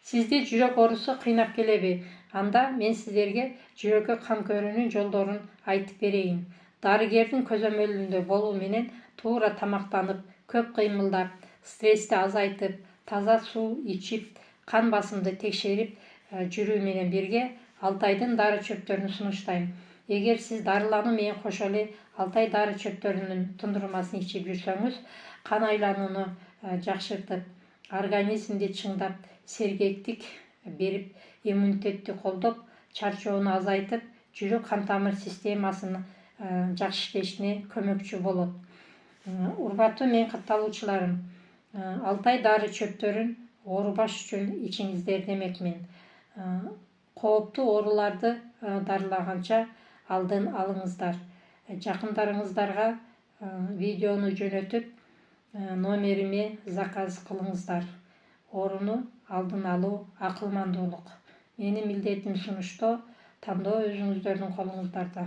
Сизди жүрөк оорусу кыйнап келеби? Анда мен сиздерге жүрөккө кан көрүүнүн жолдорун айтып берейин. Дарыгердин көзөмөлүндө болуу менен туура тамактанып, көп кыймылдап, стрессти азайтып, таза суу ичип, кан басымды текшерип жүрүү менен бирге Алтайдын дары чөптөрүн сунуштайм. Эгер сиз дарылануу менен кошо эле Алтай дары чөптөрүнүн тундурмасын ичип жүрсөңүз, кан айланууну жакшыртып, организмди чыңдап, сергектик берип, иммунитетти колдоп, чарчоону азайтып, жүрөк кан тамыр системасынын жакшы иштешине көмөкчү болот. Урматтуу менин катталуучуларым, Алтай дары чөптөрүн оорубаш үчүн ичиңиздер демекмин. Кооптуу ооруларды дарылаганча алдын алыңыздар. Жакындарыңыздарга видеону жөнөтүп, номериме заказ кылыңыздар. Ооруну алдын алуу акылмандуулук. Менин милдетим сунуштоо, тандоо өзүңүздөрдүн колуңуздарда.